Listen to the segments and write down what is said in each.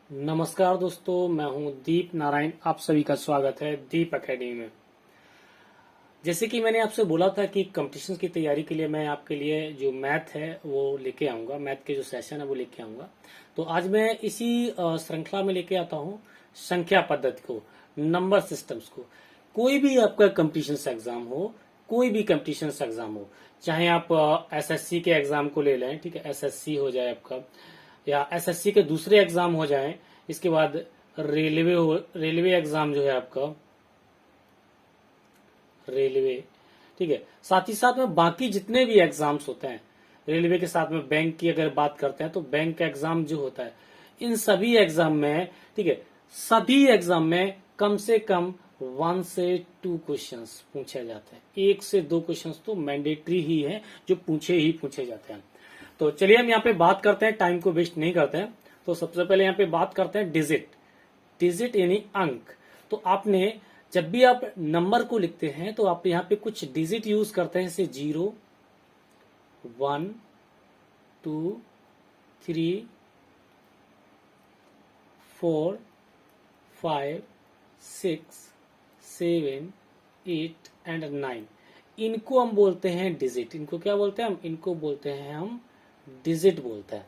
नमस्कार दोस्तों, मैं हूं दीप नारायण। आप सभी का स्वागत है दीप एकेडमी में। जैसे कि मैंने आपसे बोला था कि कंपटीशन की तैयारी के लिए मैं आपके लिए जो मैथ है वो लेके आऊंगा, मैथ के जो सेशन है वो लेके आऊंगा। तो आज मैं इसी श्रृंखला में लेके आता हूं संख्या पद्धति को, नंबर सिस्टम्स को। कोई भी आपका कंपटीशन एग्जाम हो, कोई भी कंपटीशन एग्जाम हो, चाहे आप एसएससी के एग्जाम को ले लें, ठीक है, एसएससी हो जाए आपका, या एसएससी के दूसरे एग्जाम हो जाएं, इसके बाद रेलवे एग्जाम जो है आपका, रेलवे, ठीक है, साथ ही साथ में बाकी जितने भी एग्जाम्स होते हैं, रेलवे के साथ में बैंक की अगर बात करते हैं तो बैंक का एग्जाम जो होता है, इन सभी एग्जाम में, ठीक है, सभी एग्जाम में कम से कम 1 से 2 क्वेश्चंस पूछे जाते हैं। 1 से 2 क्वेश्चंस तो मैंडेटरी ही है, जो पूछे जाते हैं। तो चलिए हम यहाँ पे बात करते हैं, टाइम को वेस्ट नहीं करते हैं। तो सबसे पहले यहाँ पे बात करते हैं डिजिट। डिजिट यानी अंक। तो आपने जब भी आप नंबर को लिखते हैं तो आप यहाँ पे कुछ डिजिट यूज करते हैं, जैसे 0, 1, 2, 3, 4, 5, 6, 7, 8 एंड 9। इनको हम बोलते हैं डिजिट। इनको क्या बोलते हैं हम? इनको बोलते हैं हम डिजिट बोलते हैं।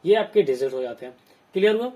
ये आपके डिजिट हो जाते हैं। क्लियर हुआ?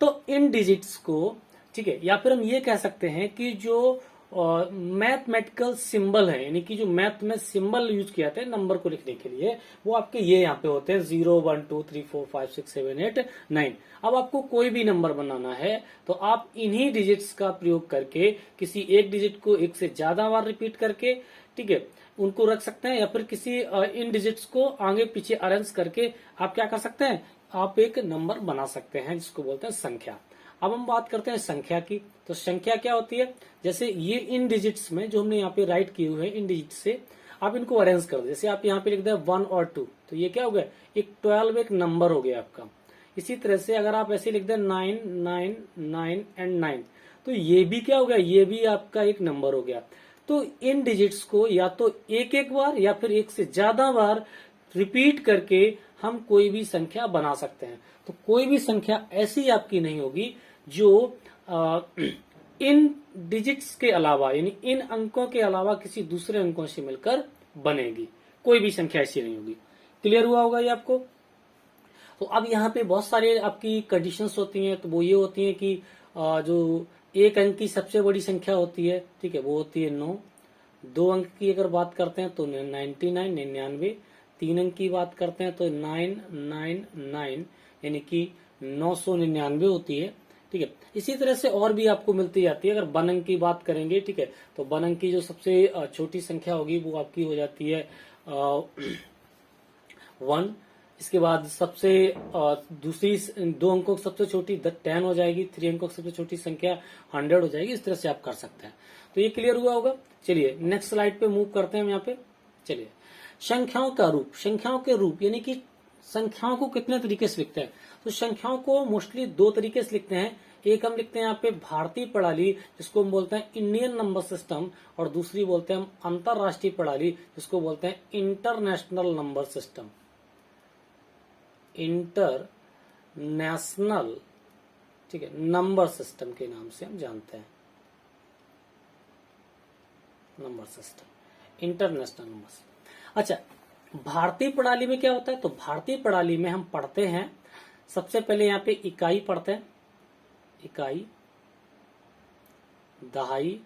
तो इन डिजिट्स को, ठीक है, या फिर हम ये कह सकते हैं कि जो मैथमेटिकल सिंबल है, यानी कि जो मैथ में सिंबल यूज किया जाता है नंबर को लिखने के लिए, वो आपके ये यहाँ पे होते हैं 0, 1, 2, 3, 4, 5, 6, 7, 8, 9। अब आपको कोई भी नंबर बनाना है तो आप इन्हीं डिजिट्स का प्रयोग करके किसी एक डिजिट को एक से ज्यादा बार रिपीट करके, ठीक है, उनको रख सकते हैं, या फिर किसी इन डिजिट्स को आगे पीछे अरेंज करके आप क्या कर सकते हैं, आप एक नंबर बना सकते हैं, जिसको बोलते हैं संख्या। अब हम बात करते हैं संख्या की। तो संख्या क्या होती है? जैसे ये इन डिजिट्स में जो हमने यहाँ पे राइट किए हुए हैं, इन डिजिट से आप इनको अरेंज कर दो। जैसे आप यहाँ पे लिख दें 1 और 2, तो ये क्या हो गया? एक 12 एक नंबर हो गया आपका। इसी तरह से अगर आप ऐसे लिख दें 9, 9, 9 एंड 9, तो ये भी क्या हो गया? ये भी आपका एक नंबर हो गया। तो इन डिजिट्स को या तो एक एक बार या फिर एक से ज्यादा बार रिपीट करके हम कोई भी संख्या बना सकते हैं। तो कोई भी संख्या ऐसी आपकी नहीं होगी जो इन डिजिट्स के अलावा, यानी इन अंकों के अलावा किसी दूसरे अंकों से मिलकर बनेगी। कोई भी संख्या ऐसी नहीं होगी। क्लियर हुआ होगा ये आपको? तो अब यहाँ पे बहुत सारे आपकी कंडीशंस होती हैं। तो वो ये होती हैं कि जो एक अंक की सबसे बड़ी संख्या होती है, ठीक है, वो होती है 9। 2 अंक की अगर बात करते हैं तो 99, 99। 3 अंक की बात करते हैं तो 999, यानी कि 999 होती है, ठीक है। इसी तरह से और भी आपको मिलती जाती है। अगर 1 अंक की बात करेंगे, ठीक है, तो 1 अंक की जो सबसे छोटी संख्या होगी वो आपकी हो जाती है 1। इसके बाद सबसे दूसरी 2 अंकों की सबसे छोटी 10 हो जाएगी। 3 अंकों की सबसे छोटी संख्या 100 हो जाएगी। इस तरह से आप कर सकते हैं। तो ये क्लियर हुआ होगा। चलिए नेक्स्ट स्लाइड पे मूव करते हैं हम यहाँ पे। चलिए, संख्याओं का रूप। संख्याओं के रूप यानी कि संख्याओं को कितने तरीके से लिखते हैं? तो संख्याओं को मोस्टली 2 तरीके से लिखते हैं। एक हम लिखते हैं यहाँ पे भारतीय प्रणाली, जिसको हम बोलते हैं इंडियन नंबर सिस्टम, और दूसरी बोलते हैं हम अंतरराष्ट्रीय प्रणाली, जिसको बोलते हैं इंटरनेशनल नंबर सिस्टम। इंटरनेशनल, ठीक है, नंबर सिस्टम के नाम से हम जानते हैं। Number system, international number system. अच्छा, भारतीय प्रणाली में क्या होता है? तो भारतीय प्रणाली में हम पढ़ते हैं, सबसे पहले यहाँ पे इकाई पढ़ते हैं। इकाई, दहाई,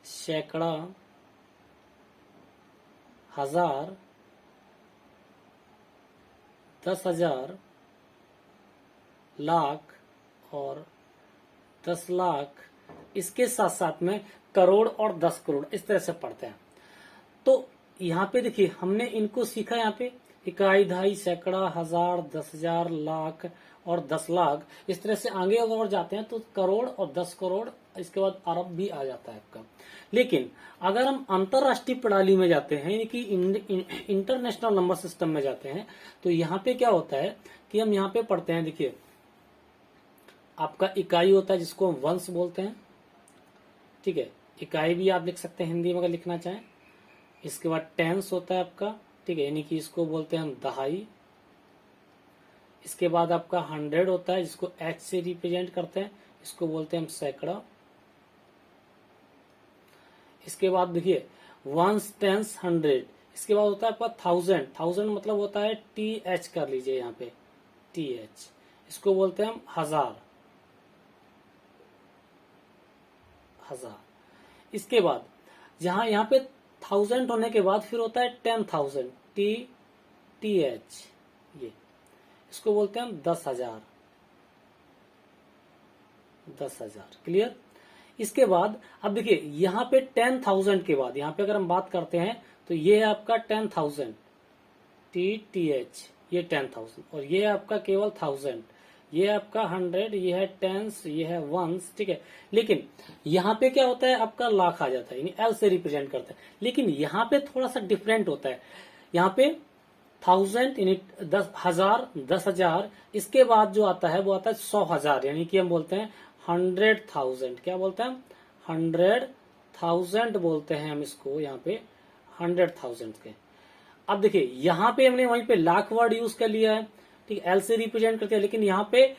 सैकड़ा, हजार, 10,000, लाख और 10 लाख। इसके साथ साथ में करोड़ और 10 करोड़, इस तरह से पढ़ते हैं। तो यहाँ पे देखिए हमने इनको सीखा। यहाँ पे इकाई, दहाई, सैकड़ा, हजार, 10,000, लाख और 10 लाख। इस तरह से आगे और जाते हैं तो करोड़ और 10 करोड़, इसके बाद अरब भी आ जाता है आपका। लेकिन अगर हम अंतरराष्ट्रीय प्रणाली में जाते हैं, यानी कि इंटरनेशनल नंबर सिस्टम में जाते हैं, तो यहाँ पे क्या होता है कि हम यहाँ पे पढ़ते हैं, देखिए आपका इकाई होता है जिसको हम वंश बोलते हैं, ठीक है। इकाई भी आप लिख सकते हैं हिंदी में अगर लिखना चाहें। इसके बाद टेंस होता है आपका, ठीक है, यानी कि इसको बोलते हैं हम दहाई। इसके बाद आपका 100 होता है जिसको h से रिप्रेजेंट करते हैं, इसको बोलते हैं हम सैकड़ा। इसके बाद देखिए वंस, टेंस, 100। इसके बाद होता है आपका 1000। 1000 मतलब होता है TH कर लीजिए यहाँ पे, TH, इसको बोलते हैं हम हजार। इसके बाद जहां यहाँ पे 1000 होने के बाद फिर होता है 10,000, TH, ये इसको बोलते हैं हम 10,000। 10,000 क्लियर। इसके बाद अब देखिए यहाँ पे 10,000 के बाद यहाँ पे अगर हम बात करते हैं तो ये है आपका 10,000, TH, ये 10,000, और ये है आपका केवल 1000, ये है आपका 100, ये है टेंस, ये है वंस, ठीक है। लेकिन यहाँ पे क्या होता है आपका लाख आ जाता है, यानी L से रिप्रेजेंट करता है। लेकिन यहाँ पे थोड़ा सा डिफरेंट होता है, यहाँ पे 1000 यानी 10,000, 10,000, इसके बाद जो आता है वो आता है 100,000, यानी कि हम बोलते हैं 100,000। क्या बोलते हैं हम? 100,000 बोलते हैं हम इसको, यहाँ पे 100,000 के। अब देखिए यहाँ पे हमने वहीं पे लाख वर्ड यूज कर लिया है, ठीक है, L से रिप्रेजेंट करते हैं। लेकिन यहाँ पे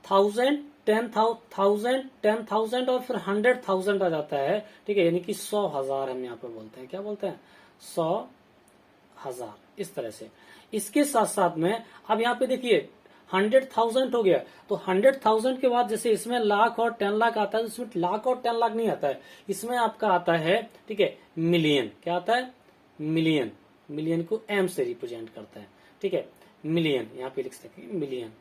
1000, 10,000 और फिर 100,000 आ जाता है, ठीक है, यानी कि 100,000 हम यहाँ पे बोलते हैं। क्या बोलते हैं? 100,000, इस तरह से। इसके साथ साथ में अब यहाँ पे देखिए 100,000 हो गया, तो 100,000 के बाद जैसे इसमें लाख और 10 लाख आता है, तो इसमें लाख और 10 लाख नहीं आता है, इसमें आपका आता है, ठीक है, मिलियन। क्या आता है? मिलियन। मिलियन को M से रिप्रेजेंट करता है, ठीक है, मिलियन, यहाँ पे लिख सकते हैं मिलियन।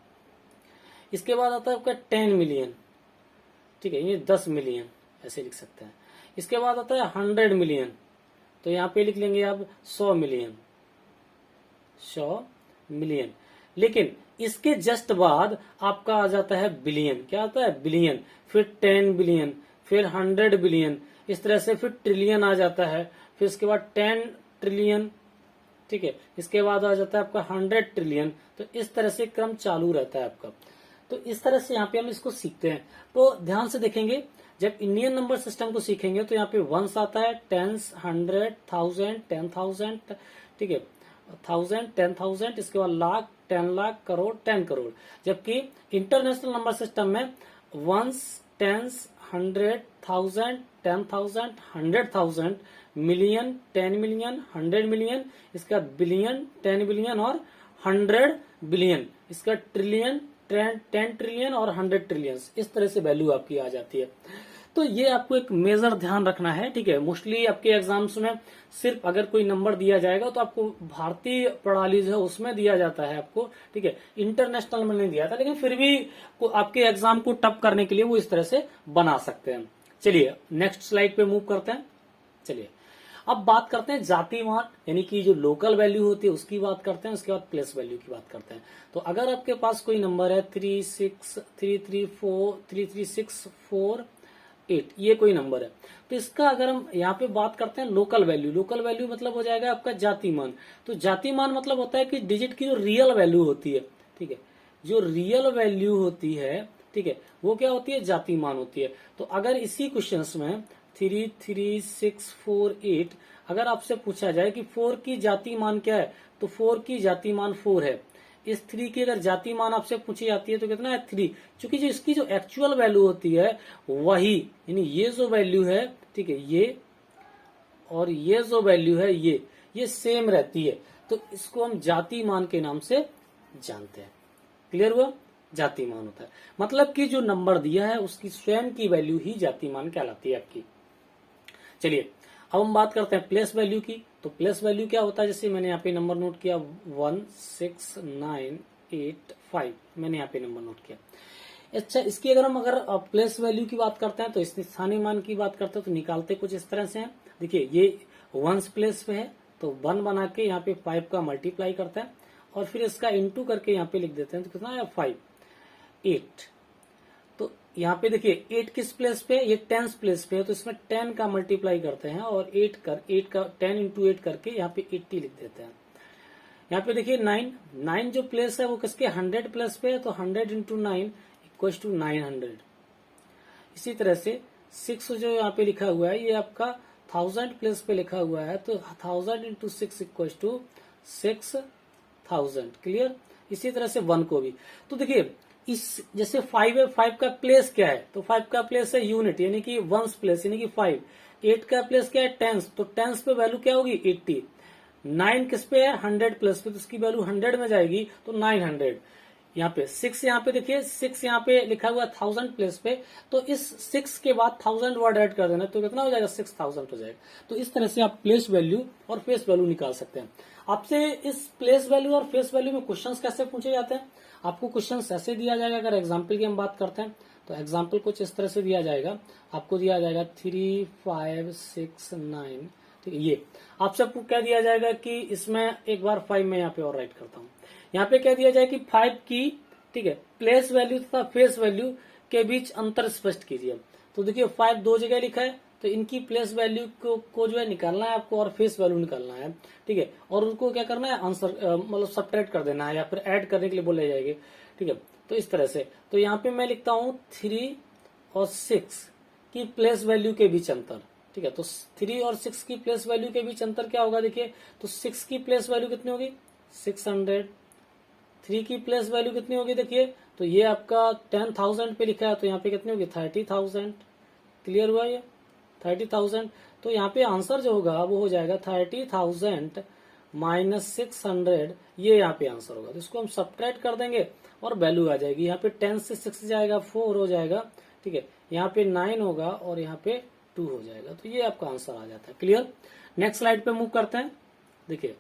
इसके बाद आता है आपका 10 मिलियन, ठीक है, ये 10 मिलियन ऐसे लिख सकते हैं। इसके बाद आता है 100 मिलियन, तो यहाँ पे लिख लेंगे आप 100 मिलियन, 100 मिलियन। लेकिन इसके जस्ट बाद आपका आ जाता है बिलियन। क्या आता है? बिलियन। फिर 10 बिलियन, फिर 100 बिलियन, इस तरह से फिर ट्रिलियन आ जाता है। फिर इसके बाद 10 ट्रिलियन, ठीक है, इसके बाद आ जाता है आपका 100 ट्रिलियन। तो इस तरह से क्रम चालू रहता है आपका। तो इस तरह से यहाँ पे हम इसको सीखते हैं। तो ध्यान से देखेंगे, जब इंडियन नंबर सिस्टम को सीखेंगे तो यहाँ पे वंस आता है, टेंस, 100, 1000, 10,000, ठीक है, 1000, 10,000, इसके बाद लाख, 10 लाख, करोड़, 10 करोड़। जबकि इंटरनेशनल नंबर सिस्टम में ones, tens, 100, 1000, 10,000, 100,000, million, 10 million, 100 million, इसका बिलियन, 10 बिलियन और 100 बिलियन, इसका ट्रिलियन, 10 ट्रिलियन और 100 ट्रिलियन, इस तरह से वैल्यू आपकी आ जाती है। तो ये आपको एक मेजर ध्यान रखना है, ठीक है। मोस्टली आपके एग्जाम्स में सिर्फ अगर कोई नंबर दिया जाएगा तो आपको भारतीय प्रणाली जो है उसमें दिया जाता है आपको, ठीक है, इंटरनेशनल में नहीं दिया जाता। लेकिन फिर भी आपके एग्जाम को टफ करने के लिए वो इस तरह से बना सकते हैं। चलिए नेक्स्ट स्लाइड पे मूव करते हैं। चलिए अब बात करते हैं जातिवान, यानी कि जो लोकल वैल्यू होती है उसकी बात करते हैं, उसके बाद प्लेस वैल्यू की बात करते हैं। तो अगर आपके पास कोई नंबर है 33648, ये कोई नंबर है, तो इसका अगर हम यहाँ पे बात करते हैं लोकल वैल्यू, लोकल वैल्यू मतलब हो जाएगा आपका जातिमान। तो जातिमान मतलब होता है कि डिजिट की जो रियल वैल्यू होती है, ठीक है, जो रियल वैल्यू होती है, ठीक है, वो क्या होती है? जातिमान होती है। तो अगर इसी क्वेश्चंस में 33648 अगर आपसे पूछा जाए कि 4 की जातिमान क्या है, तो 4 की जातिमान 4 है। इस 3 की अगर जातिमान आपसे पूछी जाती है तो कितना है? 3। क्योंकि जो इसकी जो एक्चुअल वैल्यू होती है वही, यानी ये जो वैल्यू है, ठीक है, ये और ये जो वैल्यू है ये सेम रहती है। तो इसको हम जातिमान के नाम से जानते हैं। क्लियर हुआ? जातिमान होता है मतलब कि जो नंबर दिया है उसकी स्वयं की वैल्यू ही जातिमान कहलाती है आपकी। चलिए अब हम बात करते हैं प्लेस वैल्यू की। तो प्लेस वैल्यू क्या होता है? जैसे मैंने यहाँ पे नंबर नोट किया 16985, मैंने यहाँ पे नंबर नोट किया। अच्छा, इसकी अगर हम प्लेस वैल्यू की बात करते हैं तो स्थानीय मान की बात करते हैं तो निकालते कुछ इस तरह से हैं। देखिए ये वंस प्लेस पे है तो 1 बना के यहाँ पे 5 का मल्टीप्लाई करते हैं और फिर इसका इंटू करके यहाँ पे लिख देते हैं। तो कितना है? 5, 8। तो यहाँ पे देखिए 8 किस प्लेस पे? ये 10 प्लेस पे है, तो इसमें 10 का मल्टीप्लाई करते हैं और 8 का 10 इंटू 8 करके यहाँ पे 80 लिख देते हैं। यहाँ पे देखिए 9 जो प्लेस है वो किसके? 100 प्लेस पे है, तो 100 इंटू 9 इक्वल टू 900। इसी तरह से 6 जो यहाँ पे लिखा हुआ है ये आपका 1000 प्लेस पे लिखा हुआ है, तो 1000 इंटू 6 इक्वल टू 6000। क्लियर? इसी तरह से 1 को भी। तो देखिए इस जैसे 5 है, 5 का प्लेस क्या है, तो 5 का प्लेस है यूनिट यानी कि वंस प्लेस यानी कि 5। 8 का प्लेस क्या है, टेंस, तो टेंस पे वैल्यू क्या होगी 80। 9 किस पे है 100 प्लस पे, तो उसकी वैल्यू 100 में जाएगी तो 900। यहाँ पे 6, यहाँ पे देखिए 6 यहाँ पे लिखा हुआ 1000 प्लेस पे, तो इस 6 के बाद 1000 वर्ड ऐड कर देना तो कितना हो जाएगा 6000 हो जाएगा। तो इस तरह से आप प्लेस वैल्यू और फेस वैल्यू निकाल सकते हैं। आपसे इस प्लेस वैल्यू और फेस वैल्यू में क्वेश्चंस कैसे पूछे जाते हैं, आपको क्वेश्चंस ऐसे दिया जाएगा। अगर एग्जाम्पल की हम बात करते हैं तो एग्जाम्पल कुछ इस तरह से दिया जाएगा, आपको दिया जाएगा 3, 5, 6, 9, ठीक है। ये आपसे आपको क्या दिया जाएगा कि इसमें एक बार 5 में यहाँ पे और राइट करता हूँ। यहाँ पे क्या दिया जाए कि 5 की, ठीक है, प्लेस वैल्यू तथा फेस वैल्यू के बीच अंतर स्पष्ट कीजिए। तो देखिए 5 दो जगह लिखा है, तो इनकी प्लेस वैल्यू को जो है निकालना है आपको और फेस वैल्यू निकालना है, ठीक है। और उनको क्या करना है आंसर मतलब सब्ट्रैक्ट कर देना है या फिर ऐड करने के लिए बोले जाएंगे, ठीक है। तो इस तरह से तो यहाँ पे मैं लिखता हूँ 3 और 6 की प्लेस वैल्यू के बीच अंतर, ठीक है। तो 3 और 6 की प्लेस वैल्यू के बीच अंतर क्या होगा, देखिए तो 6 की प्लेस वैल्यू कितनी होगी 600, 3 की प्लेस वैल्यू कितनी होगी, देखिए तो ये आपका 10,000 पे लिखा है तो यहाँ पे कितनी होगी 30,000। क्लियर हुआ ये 30,000। तो यहाँ पे आंसर जो होगा वो हो जाएगा 30,000 माइनस 600, ये यहाँ पे आंसर होगा। तो इसको हम सब्ट्रैक्ट कर देंगे और वैल्यू आ जाएगी। यहाँ पे 10 से 6 जाएगा 4 हो जाएगा, ठीक है। यहाँ पे 9 होगा और यहाँ पे 2 हो जाएगा। तो ये आपका आंसर आ जाता है। क्लियर। नेक्स्ट स्लाइड पे मूव करते हैं। देखिए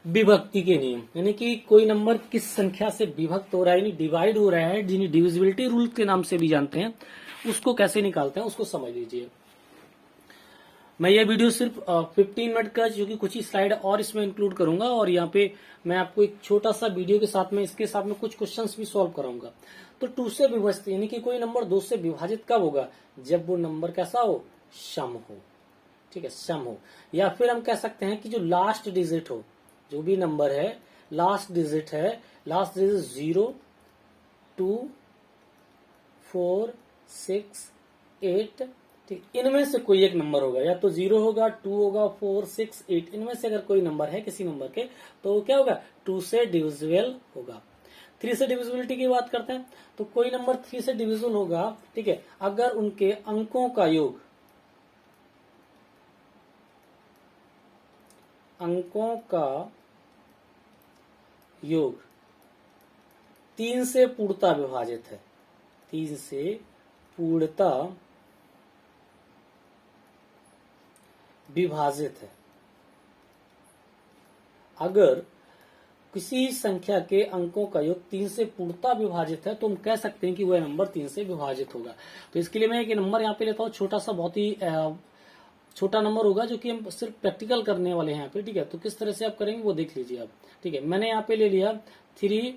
विभक्ति के नियम, यानी कि कोई नंबर किस संख्या से विभक्त हो रहा है यानी डिवाइड हो रहा है, जिन्हें डिविजिबिलिटी रूल के नाम से भी जानते हैं, उसको कैसे निकालते हैं उसको समझ लीजिए। मैं ये वीडियो सिर्फ 15 मिनट का, क्योंकि कुछ ही स्लाइड और इसमें इंक्लूड करूंगा और यहाँ पे मैं आपको एक छोटा सा वीडियो के साथ में इसके साथ में कुछ क्वेश्चंस भी सॉल्व कराऊंगा। तो 2 से विभाजित यानी कि कोई नंबर 2 से विभाजित कब होगा, जब वो नंबर कैसा हो, सम हो, ठीक है, सम हो। या फिर हम कह सकते हैं कि जो लास्ट डिजिट हो, जो भी नंबर है लास्ट डिजिट है, लास्ट डिजिट 0, 2, 4, 6, 8, ठीक, इनमें से कोई एक नंबर होगा, या तो 0 होगा, 2 होगा, 4, 6, 8, इनमें से अगर कोई नंबर है किसी नंबर के तो क्या होगा 2 से डिविजिबल होगा। 3 से डिविजिबिलिटी की बात करते हैं तो कोई नंबर 3 से डिविजिबल होगा, ठीक है, अगर उनके अंकों का योग, अंकों का योग 3 से पूर्णतः विभाजित है, 3 से पूर्णतः विभाजित है। अगर किसी संख्या के अंकों का योग 3 से पूर्णतः विभाजित है तो हम कह सकते हैं कि वह नंबर 3 से विभाजित होगा। तो इसके लिए मैं एक नंबर यहाँ पे लेता हूँ, छोटा सा, बहुत ही छोटा नंबर होगा जो कि हम सिर्फ प्रैक्टिकल करने वाले हैं यहाँ पे, ठीक है। तो किस तरह से आप करेंगे वो देख लीजिए आप, ठीक है। मैंने यहाँ पे ले लिया 3,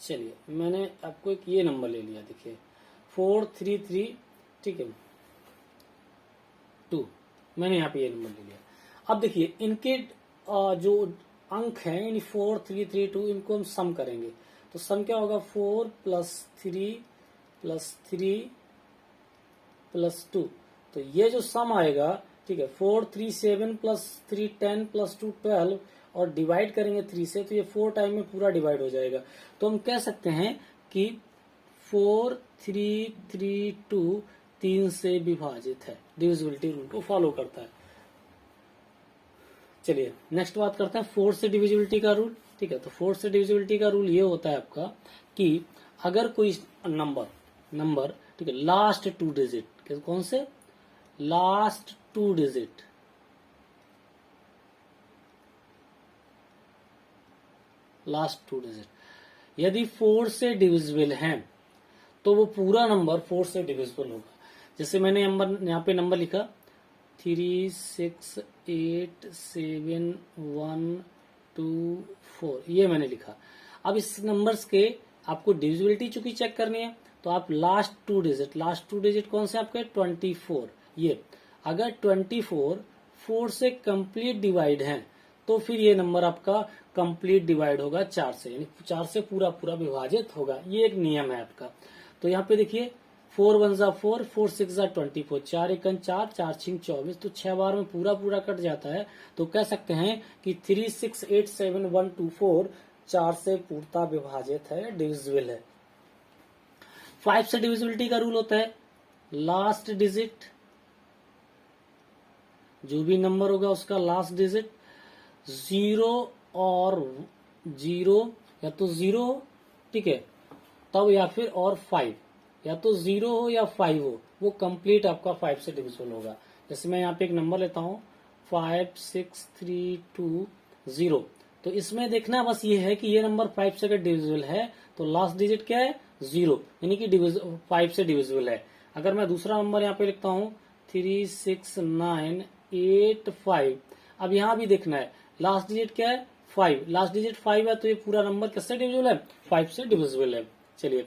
चलिए मैंने आपको एक ये नंबर ले लिया, देखिए 433, ठीक है, 2, मैंने यहाँ पे ये नंबर ले लिया। अब देखिए इनके जो अंक हैं यानी 4, 3, 3, 2, इनको हम सम करेंगे तो सम क्या होगा 4 + 3 + 3 + 2, तो ये जो सम आएगा, ठीक है, 4, 3, 7 + 3 10 + 2 12 और डिवाइड करेंगे 3 से तो ये 4 टाइम में पूरा डिवाइड हो जाएगा। तो हम कह सकते हैं कि 4, 3, 3, 2 3 से विभाजित है, डिविजिबिलिटी रूल को फॉलो करता है। चलिए नेक्स्ट बात करते हैं 4 से डिविजिबिलिटी का रूल, ठीक है। तो 4 से डिविजिबिलिटी का रूल ये होता है आपका कि अगर कोई नंबर ठीक है लास्ट 2 डिजिट, कौन से लास्ट 2 डिजिट, लास्ट 2 डिजिट यदि 4 से डिविजिबल हैं तो वो पूरा नंबर 4 से डिविजिबल होगा। जैसे मैंने यहाँ पे नंबर लिखा 3, 6, 8, 7, 1, 2, 4, ये मैंने लिखा। अब इस नंबर्स के आपको डिविजिबिलिटी चूंकि चेक करनी है तो आप लास्ट 2 डिजिट कौन से आपके 24, ये अगर 24 4 से कंप्लीट डिवाइड है तो फिर ये नंबर आपका कंप्लीट डिवाइड होगा 4 से, यानी 4 से पूरा पूरा विभाजित होगा। ये एक नियम है आपका। तो यहाँ पे देखिए 4 1 जा 4, 4 6 जा 24, 4 1 4, 4 6 24, तो 6 बार में पूरा पूरा कट जाता है। तो कह सकते हैं कि 3 6 8 7 1 2 4 4 से पूर्णतः विभाजित है, डिविजिबल है। 5 से डिविजिबिलिटी का रूल होता है लास्ट डिजिट, जो भी नंबर होगा उसका लास्ट डिजिट 0 और 0 या तो 0 हो, ठीक है, तब या फिर और 5, या तो 0 हो या 5 हो, वो कंप्लीट आपका 5 से डिविजिबल होगा। जैसे मैं यहाँ पे एक नंबर लेता हूँ 5 6 3 2 0, तो इसमें देखना बस ये है कि ये नंबर 5 से अगर डिविजिबल है तो लास्ट डिजिट क्या है 0, यानी कि 5 से डिविजिबल है। अगर मैं दूसरा नंबर यहाँ पे लिखता हूँ 3 6 9 8 5, अब यहाँ भी देखना है लास्ट डिजिट क्या है 5, लास्ट डिजिट 5 है, तो ये पूरा नंबर किससे डिविजिबल है 5 से डिविजिबल है। चलिए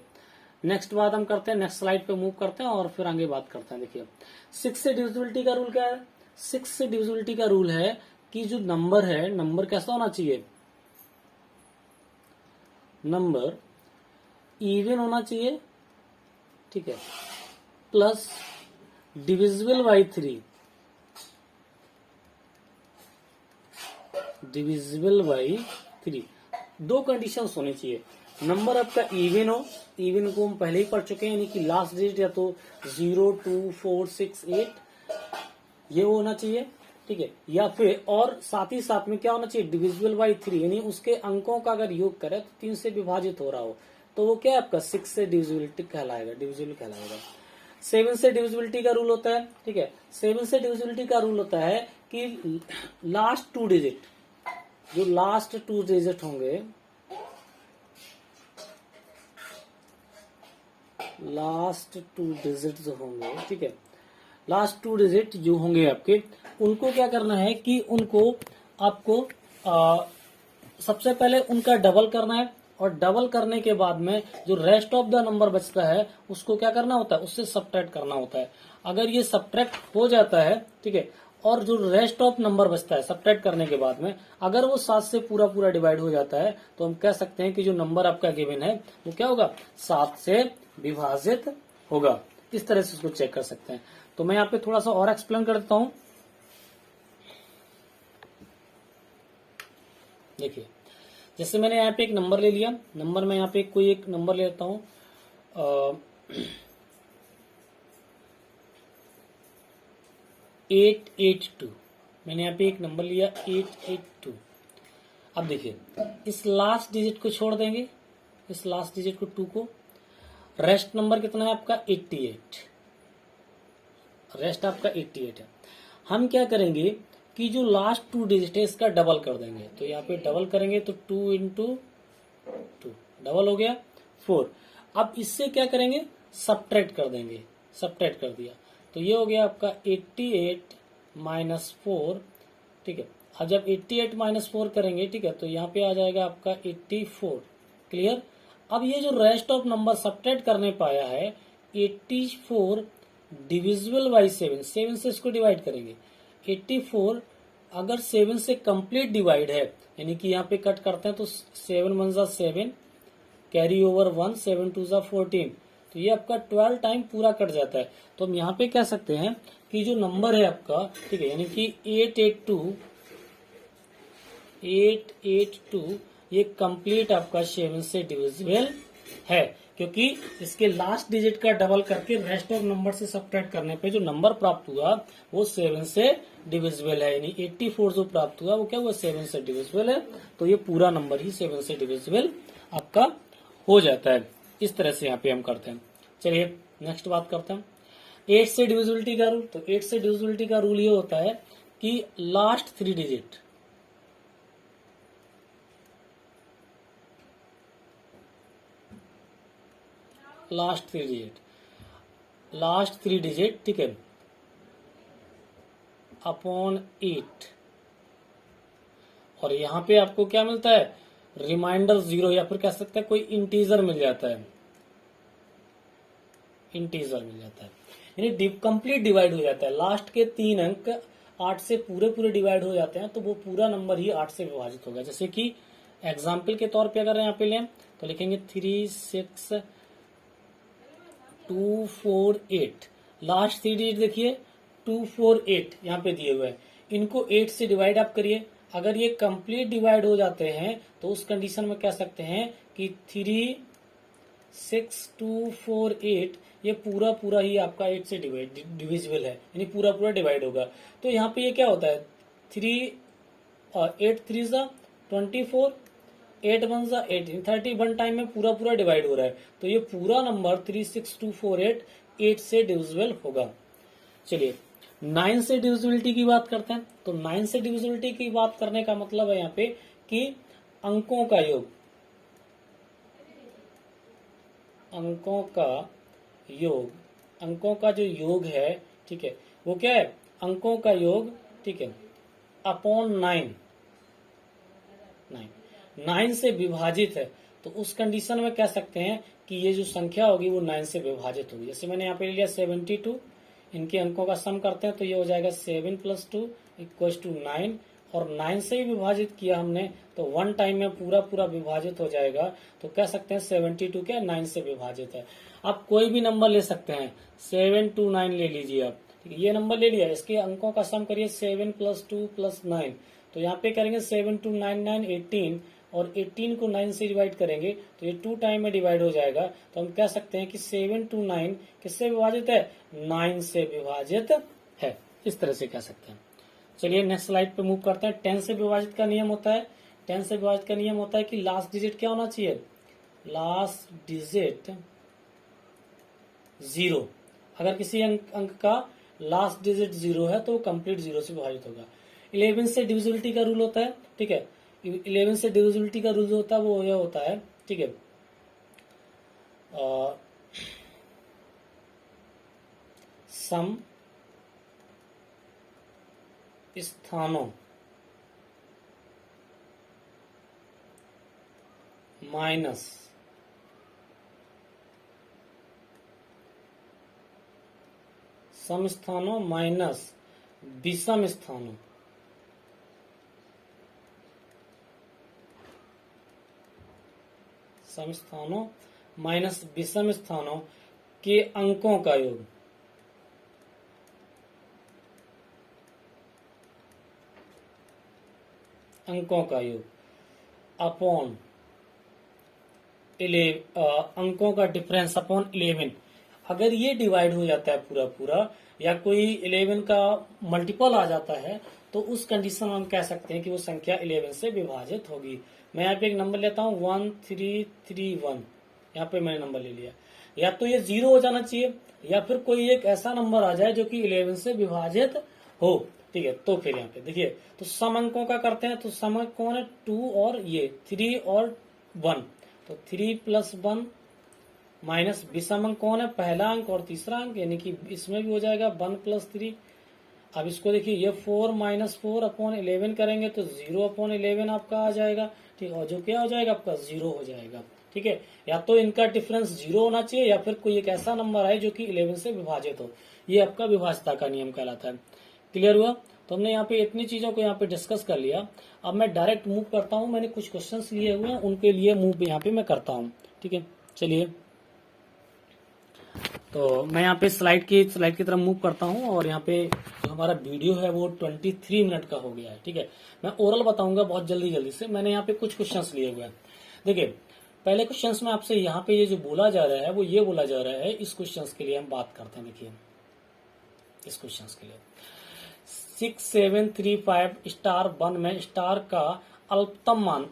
नेक्स्ट बात हम करते हैं, नेक्स्ट स्लाइड पे मूव करते हैं और फिर आगे बात करते हैं। देखिए 6 से डिविजिबिलिटी का रूल क्या है, 6 से डिविजिबिलिटी का रूल है कि जो नंबर है, नंबर कैसा होना चाहिए, नंबर इवन होना चाहिए, ठीक है, plus divisible by 3, divisible by 3, दो कंडीशंस होनी चाहिए। नंबर आपका इवन हो, इवन को हम पहले ही पढ़ चुके हैं, यानी कि लास्ट डिजिट या तो 0 2 4 6 8 ये होना चाहिए, ठीक है, या फिर और साथ ही साथ में क्या होना चाहिए डिविजिबल बाई 3, यानी उसके अंकों का अगर योग करें तो 3 से विभाजित हो रहा हो, तो वो क्या है आपका 6 से डिविजिबिलिटी कहलाएगा, डिविजिबल कहलाएगा। 7 से डिविजिबिलिटी का रूल होता है, ठीक है, 7 से डिविजिबिलिटी का रूल होता है कि लास्ट 2 डिजिट, जो लास्ट 2 डिजिट होंगे, लास्ट 2 डिजिट जो होंगे, ठीक है, लास्ट 2 डिजिट जो होंगे आपके, उनको क्या करना है कि उनको आपको सबसे पहले उनका डबल करना है, और डबल करने के बाद में जो रेस्ट ऑफ द नंबर बचता है उसको क्या करना होता है, उससे सब्ट्रैक्ट करना होता है। अगर ये सब्ट्रैक्ट हो जाता है, ठीक है, और जो रेस्ट ऑफ नंबर बचता है सब्ट्रैक्ट करने के बाद में अगर वो 7 से पूरा पूरा डिवाइड हो जाता है, तो हम कह सकते हैं कि जो नंबर आपका गिवन है वो क्या होगा 7 से विभाजित होगा। इस तरह से उसको चेक कर सकते हैं। तो मैं यहाँ पे थोड़ा सा और एक्सप्लेन कर देता हूं। देखिए जैसे मैंने यहाँ पे एक नंबर ले लिया, नंबर में यहाँ पे कोई एक नंबर ले लेता हूं 882, मैंने यहाँ पे एक नंबर लिया 882। अब देखिए इस लास्ट डिजिट को छोड़ देंगे, इस लास्ट डिजिट को 2 को, रेस्ट नंबर कितना है आपका 88, रेस्ट आपका 88 है। हम क्या करेंगे कि जो लास्ट 2 डिजिट है इसका डबल कर देंगे, तो यहाँ पे डबल करेंगे तो 2 इंटू 2 डबल हो गया 4। अब इससे क्या करेंगे सब्ट्रैक्ट कर देंगे, सब्ट्रैक्ट कर दिया तो ये हो गया आपका 88 माइनस 4, ठीक है। अब जब 88 माइनस 4 करेंगे, ठीक है, तो यहाँ पे आ जाएगा आपका 84, क्लियर। अब ये जो रेस्ट ऑफ नंबर सब्ट्रैक्ट करने पाया है 84 डिविजिबल बाई 7, 7 से इसको डिवाइड करेंगे। 84 अगर 7 से कंप्लीट डिवाइड है, यानी कि यहाँ पे कट करते हैं तो 7 1 जा 7, कैरी ओवर 1, 7 2 जा 14, तो ये आपका 12 टाइम पूरा कट जाता है। तो हम यहाँ पे कह सकते हैं कि जो नंबर है आपका, ठीक है, यानी कि 882 ये कंप्लीट आपका 7 से डिविजिबल है, क्योंकि इसके लास्ट डिजिट का डबल करके रेस्ट ऑफ नंबर से सब्ट्रैक्ट करने पे जो नंबर प्राप्त हुआ वो 7 से डिविजिबल है, यानी 84 जो प्राप्त हुआ वो क्या हुआ 7 से डिविजिबल है, तो ये पूरा नंबर ही 7 से डिविजिबल आपका हो जाता है। इस तरह से यहाँ पे हम करते हैं। चलिए नेक्स्ट बात करते हैं 8 से डिविजिबिलिटी का रूल। तो 8 से डिविजिबिलिटी का रूल ये होता है कि लास्ट 3 डिजिट, लास्ट 3 डिजिट, ठीक है, अपॉन 8, और यहां पे आपको क्या मिलता है रिमाइंडर 0, या फिर कह सकते हैं कोई इंटीजर मिल जाता है, इंटीजर मिल जाता है, यानी कंप्लीट डिवाइड हो जाता है। लास्ट के 3 अंक 8 से पूरे पूरे डिवाइड हो जाते हैं, तो वो पूरा नंबर ही 8 से विभाजित होगा। जैसे कि एग्जाम्पल के तौर पे अगर यहाँ पे लें तो लिखेंगे 3 6 248, लास्ट 3 डिजिट देखिए 248 यहाँ पे दिए हुए हैं, इनको 8 से डिवाइड आप करिए। अगर ये कंप्लीट डिवाइड हो जाते हैं तो उस कंडीशन में कह सकते हैं कि 36248 ये पूरा पूरा ही आपका 8 से डिविजिबल है, यानी पूरा पूरा डिवाइड होगा। तो यहाँ पे ये क्या होता है, 8 3 सा 24, 8 1 सा 18, 31 टाइम में पूरा पूरा डिवाइड हो रहा है। तो ये पूरा नंबर 36248 8 से डिविजिबल होगा। चलिए 9 से डिविजिबिलिटी की बात करते हैं। तो 9 से डिविजिबिलिटी की बात करने का मतलब है यहाँ पे कि अंकों का योग, अंकों का जो योग है, ठीक है, वो क्या है, अंकों का योग, ठीक है, अपॉन 9 से विभाजित है। तो उस कंडीशन में कह सकते हैं कि ये जो संख्या होगी वो 9 से विभाजित होगी। जैसे मैंने यहाँ पे लिया 72, इनके अंकों का सम करते हैं तो ये हो जाएगा 7 + 2 = 9, और 9 से ही विभाजित किया हमने तो 1 टाइम में पूरा पूरा विभाजित हो जाएगा। तो कह सकते हैं 72 क्या 9 से विभाजित है। आप कोई भी नंबर ले सकते हैं, 729 ले लीजिए आप, ठीक है, ये नंबर ले लिया, इसके अंकों का सम करिए 7 + 2 + 9, तो यहाँ पे करेंगे 7 2 9 9 18, और 18 को 9 से डिवाइड करेंगे तो ये 2 टाइम में डिवाइड हो जाएगा। तो हम कह सकते हैं कि 7 2 9 किससे विभाजित है, 9 से विभाजित है, इस तरह से कह सकते हैं। चलिए नेक्स्ट स्लाइड पे मूव करते हैं। 10 से विभाजित का नियम होता है, 10 से विभाजित का नियम होता है कि लास्ट डिजिट क्या होना चाहिए, लास्ट डिजिट 0। अगर किसी अंक का लास्ट डिजिट 0 है तो वो कंप्लीट 0 से विभाजित होगा। 11 से डिविजिबिलिटी का रूल होता है, ठीक है, 11 से डिविजिबिलिटी का रूल जो होता है वो यह होता है, ठीक है, सम स्थानों माइनस सम स्थानों माइनस विषम स्थानों, सम स्थानों माइनस विषम स्थानों के अंकों का योग, अंकों का योग अपॉन अंकों का डिफरेंस अपॉन 11। अगर ये डिवाइड हो जाता है पूरा पूरा, या कोई 11 का मल्टीपल आ जाता है, तो उस कंडीशन में हम कह सकते हैं कि वो संख्या 11 से विभाजित होगी। मैं यहाँ पे एक नंबर लेता हूँ 1331, यहाँ पे मैंने नंबर ले लिया। या तो ये 0 हो जाना चाहिए, या फिर कोई एक ऐसा नंबर आ जाए जो कि 11 से विभाजित हो, ठीक है। तो फिर यहाँ पे देखिए, तो सम अंकों का करते हैं। तो सम अंक कौन है, 2 और ये 3 और 1, तो 3 + 1 माइनस विषम अंक कौन है, पहला अंक और तीसरा अंक, यानी कि इसमें भी हो जाएगा 1 + 3। अब इसको देखिए, ये 4 - 4 अपॉन 11 करेंगे तो 0/11 आपका आ जाएगा, ठीक, और जो क्या हो जाएगा आपका 0 हो जाएगा, ठीक है। या तो इनका डिफरेंस 0 होना चाहिए, या फिर कोई एक ऐसा नंबर आए जो कि 11 से विभाजित हो। ये आपका विभाज्यता का नियम कहलाता है। क्लियर हुआ? तो हमने यहाँ पे इतनी चीजों को यहाँ पे डिस्कस कर लिया। अब मैं डायरेक्ट मूव करता हूँ, मैंने कुछ क्वेश्चंस लिए हुए हैं, उनके लिए मूव यहाँ पे मैं करता हूँ, ठीक है। चलिए, तो मैं यहाँ पे स्लाइड की तरफ मूव करता हूँ, और यहाँ पे जो हमारा वीडियो है वो 23 मिनट का हो गया है, ठीक है। मैं ओरल बताऊंगा बहुत जल्दी से। मैंने यहाँ पे कुछ क्वेश्चंस लिए हुए हैं। देखिए, पहले क्वेश्चंस में आपसे यहाँ पे ये जो बोला जा रहा है वो ये बोला जा रहा है, इस क्वेश्चंस के लिए हम बात करते हैं। देखिए, इस क्वेश्चंस के लिए 6735 स्टार 1 में स्टार का अल्पतम मान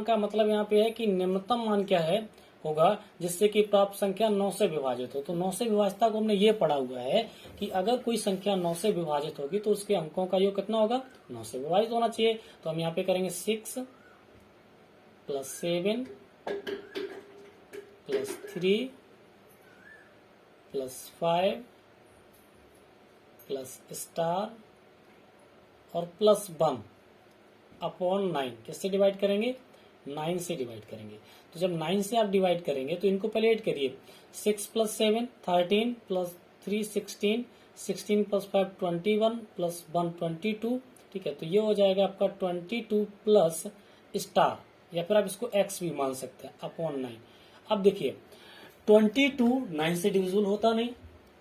का मतलब यहाँ पे है कि निम्नतम मान क्या है होगा, जिससे कि प्राप्त संख्या 9 से विभाजित हो। तो 9 से विभाजितता को हमने ये पढ़ा हुआ है कि अगर कोई संख्या 9 से विभाजित होगी तो उसके अंकों का योग कितना होगा, 9 से विभाजित होना चाहिए। तो हम यहाँ पे करेंगे 6 + 7 + 3 + 5 प्लस स्टार और +1 अपॉन 9 किससे डिवाइड करेंगे, 9 से डिवाइड करेंगे। तो जब 9 से आप डिवाइड करेंगे तो इनको पहले ऐड करिए, 6 + 7 13 + 3 16 16 + 5 21 + 1 22, ठीक है। तो ये हो जाएगा आपका 22 प्लस स्टार, या फिर आप इसको x भी मान सकते हैं, अपॉन 9। अब देखिए 22 9 से डिविजिबल होता नहीं,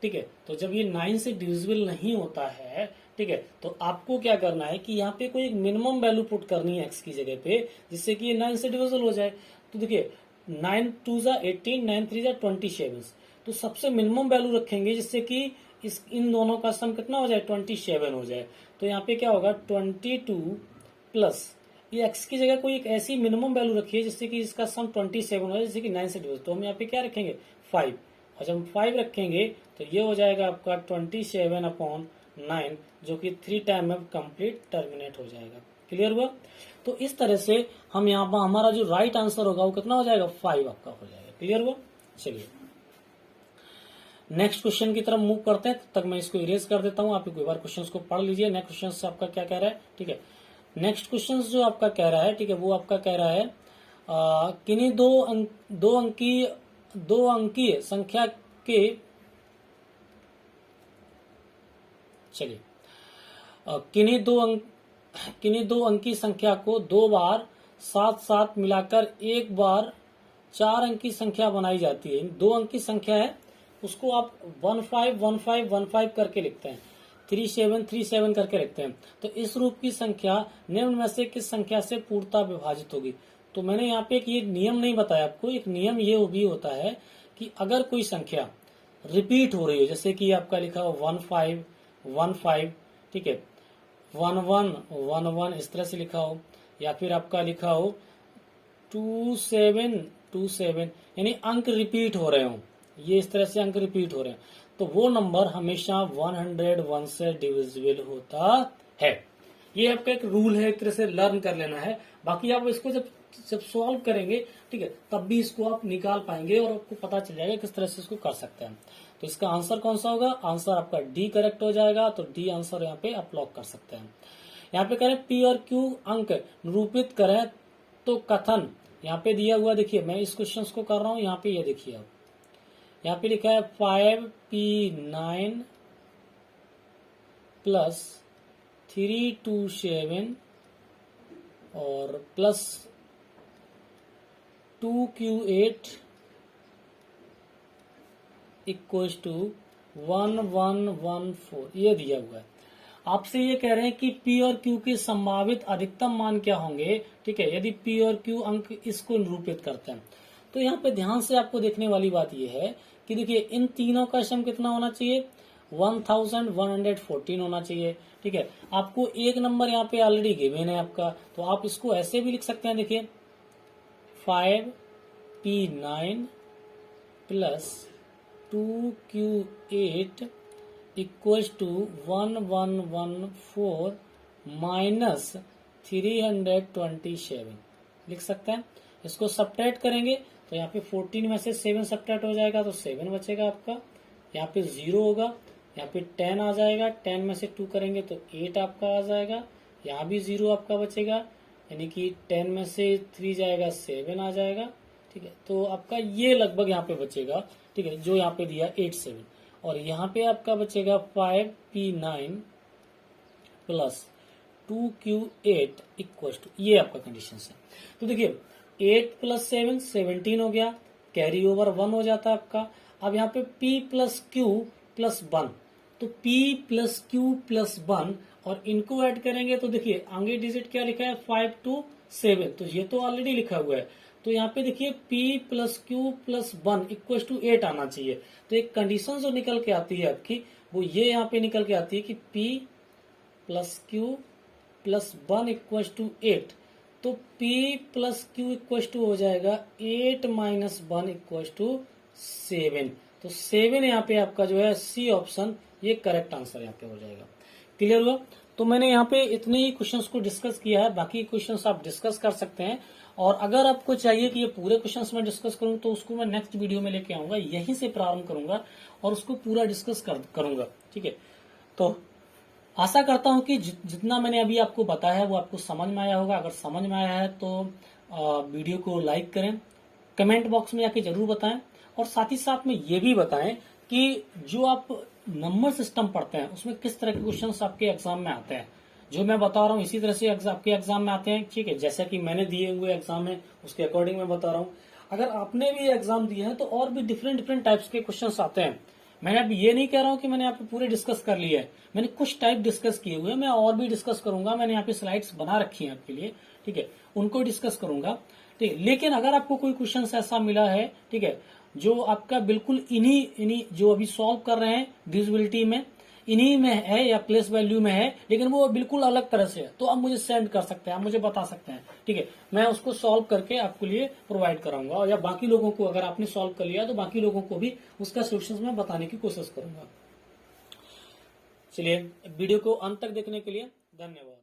ठीक है। तो जब ये 9 से डिविजिबल नहीं होता है, ठीक है, तो आपको क्या करना है कि यहाँ पे कोई एक मिनिमम वैल्यू पुट करनी है एक्स की जगह पे, जिससे कि ये 9 से डिविजिबल हो जाए। तो देखिए 9 2 जा 18, 9 3 जा 27, तो सबसे मिनिमम वैल्यू रखेंगे जिससे कि इन दोनों का सम कितना हो जाए, 27 हो जाए। तो यहाँ पे क्या होगा 22 प्लस ये एक्स की जगह कोई एक ऐसी मिनिमम वैल्यू रखिए जिससे कि इसका सम 27 हो जाए, जैसे कि 9 से डिविजिबल। तो हम यहाँ पे क्या रखेंगे 5, और जब हम 5 रखेंगे तो ये हो जाएगा आपका 27/9, जो कि 3 टाइम में कंप्लीट टर्मिनेट हो जाएगा। क्लियर हुआ? तो इस तरह से हम यहाँ पर हमारा जो राइट आंसर होगा वो कितना हो जाएगा 5 आपका हो जाएगा। क्लियर हुआ? चलिए नेक्स्ट क्वेश्चन की तरफ मूव करते हैं। तब तक मैं इसको इरेज कर देता हूं, आप एक बार क्वेश्चन को पढ़ लीजिए। नेक्स्ट क्वेश्चन से आपका क्या कह रहा है, ठीक है। नेक्स्ट क्वेश्चन जो आपका कह रहा है, ठीक है, वो आपका कह रहा है किन्हीं दो अंकीय संख्या के, चलिए किन्हीं दो अंकी संख्या को 2 बार साथ साथ मिलाकर एक बार 4 अंकी संख्या बनाई जाती है। 2 अंकी संख्या है, उसको आप 151515 करके लिखते हैं, 3737 करके लिखते हैं। तो इस रूप की संख्या निम्न में से किस संख्या से पूर्णतः विभाजित होगी? तो मैंने यहाँ पे एक ये नियम नहीं बताया आपको। एक नियम ये भी होता है कि अगर कोई संख्या रिपीट हो रही है, जैसे कि आपका लिखा हो 1515, ठीक है, 1111 इस तरह से लिखा हो, या फिर आपका लिखा हो 2727, यानी अंक रिपीट हो रहे हो, ये इस तरह से अंक रिपीट हो रहे हैं, तो वो नंबर हमेशा 101 से डिविजिबल होता है। ये आपका एक रूल है, एक तरह से लर्न कर लेना है। बाकी आप इसको जब सॉल्व करेंगे, ठीक है, तब भी इसको आप निकाल पाएंगे और आपको पता चल जाएगा किस तरह से इसको कर सकते हैं। तो इसका आंसर कौन सा होगा? आंसर आपका डी करेक्ट हो जाएगा। तो डी आंसर यहाँ पे आप लॉक कर सकते हैं। यहाँ पे करें पी और क्यू अंक निरूपित करें, तो कथन यहाँ पे दिया हुआ, देखिए मैं इस क्वेश्चन को कर रहा हूँ, यहाँ पे ये देखिए आप, यहाँ पे लिखा है 5P9 प्लस 327 और प्लस 2Q8 इक्वल्स टू 1114, ये दिया हुआ है। आपसे ये कह रहे हैं कि P और Q के संभावित अधिकतम मान क्या होंगे, ठीक है, यदि P और Q अंक इसको निरूपित करते हैं। तो यहाँ पे ध्यान से आपको देखने वाली बात यह है कि देखिए इन तीनों का सम कितना होना चाहिए, 1114 होना चाहिए, ठीक है। आपको एक नंबर यहाँ पे ऑलरेडी गिवन है आपका, तो आप इसको ऐसे भी लिख सकते हैं, देखिए 5P9 plus 2Q8 equals to 1114 minus 327 लिख सकते हैं। इसको सब्ट्रैक्ट करेंगे तो यहाँ पे 14 में से 7 सब्ट्रैक्ट हो जाएगा, तो 7 बचेगा आपका। यहाँ पे 0 होगा, यहाँ पे 10 आ जाएगा, 10 में से 2 करेंगे तो 8 आपका आ जाएगा। यहाँ भी 0 आपका बचेगा, यानी कि 10 में से 3 जाएगा 7 आ जाएगा, ठीक है। तो आपका ये लगभग यहाँ पे बचेगा, ठीक है, जो यहाँ पे दिया 87, और यहाँ पे आपका बचेगा 5P9 plus 2Q8 equal to, ये आपका कंडीशन है। तो देखिए 8 प्लस 7 17 हो गया, कैरी ओवर 1 हो जाता है आपका। अब यहाँ पे P प्लस Q प्लस 1, तो P प्लस Q प्लस 1 और इनको ऐड करेंगे तो देखिए आगे डिजिट क्या लिखा है 5 to 7, तो ये तो ऑलरेडी लिखा हुआ है। तो यहाँ पे देखिए P plus Q plus 1 equal to 8 आना चाहिए। तो एक कंडीशन जो निकल के आती है आपकी, वो ये यहाँ पे निकल के आती है कि P plus Q plus 1 equal to 8। तो P plus Q equal to हो जाएगा 8 माइनस 1 इक्वल टू 7। तो 7 यहाँ पे आपका जो है सी ऑप्शन, ये करेक्ट आंसर यहाँ पे हो जाएगा। क्लियर हुआ? तो मैंने यहाँ पे इतने ही क्वेश्चंस को डिस्कस किया है, बाकी क्वेश्चंस आप डिस्कस कर सकते हैं। और अगर आपको चाहिए कि ये पूरे क्वेश्चंस में डिस्कस करूं, तो उसको मैं नेक्स्ट वीडियो में लेके आऊंगा, यहीं से प्रारंभ करूंगा और उसको पूरा डिस्कस करूंगा, ठीक है। तो आशा करता हूं कि जितना मैंने अभी आपको बताया है वो आपको समझ में आया होगा। अगर समझ में आया है तो वीडियो को लाइक करें, कमेंट बॉक्स में आके जरूर बताएं, और साथ ही साथ में ये भी बताएं कि जो आप नंबर सिस्टम पढ़ते हैं उसमें किस तरह के क्वेश्चंस आपके एग्जाम में आते हैं। जो मैं बता रहा हूँ इसी तरह से आपके एग्जाम में आते हैं, ठीक है। जैसा कि मैंने दिए हुए एग्जाम में उसके अकॉर्डिंग मैं बता रहा हूँ। अगर आपने भी एग्जाम दिए हैं तो और भी डिफरेंट डिफरेंट टाइप्स के क्वेश्चंस आते हैं। मैंने अभी ये नहीं कह रहा हूं कि मैंने यहाँ पे पूरे डिस्कस कर लिए है, मैंने कुछ टाइप डिस्कस किए हुए हैं, मैं और भी डिस्कस करूंगा। मैंने यहाँ पे स्लाइड्स बना रखी हैं आपके लिए, ठीक है, उनको डिस्कस करूंगा, ठीक है। लेकिन अगर आपको कोई क्वेश्चन ऐसा मिला है, ठीक है, जो आपका बिल्कुल इन्हीं जो अभी सॉल्व कर रहे हैं डिविजिबिलिटी में, इन्हीं में है या प्लेस वैल्यू में है, लेकिन वो बिल्कुल अलग तरह से है, तो आप मुझे सेंड कर सकते हैं, आप मुझे बता सकते हैं, ठीक है। मैं उसको सॉल्व करके आपके लिए प्रोवाइड कराऊंगा, और या बाकी लोगों को, अगर आपने सॉल्व कर लिया तो बाकी लोगों को भी उसका सोल्यूशन मैं बताने की कोशिश करूंगा। चलिए, वीडियो को अंत तक देखने के लिए धन्यवाद।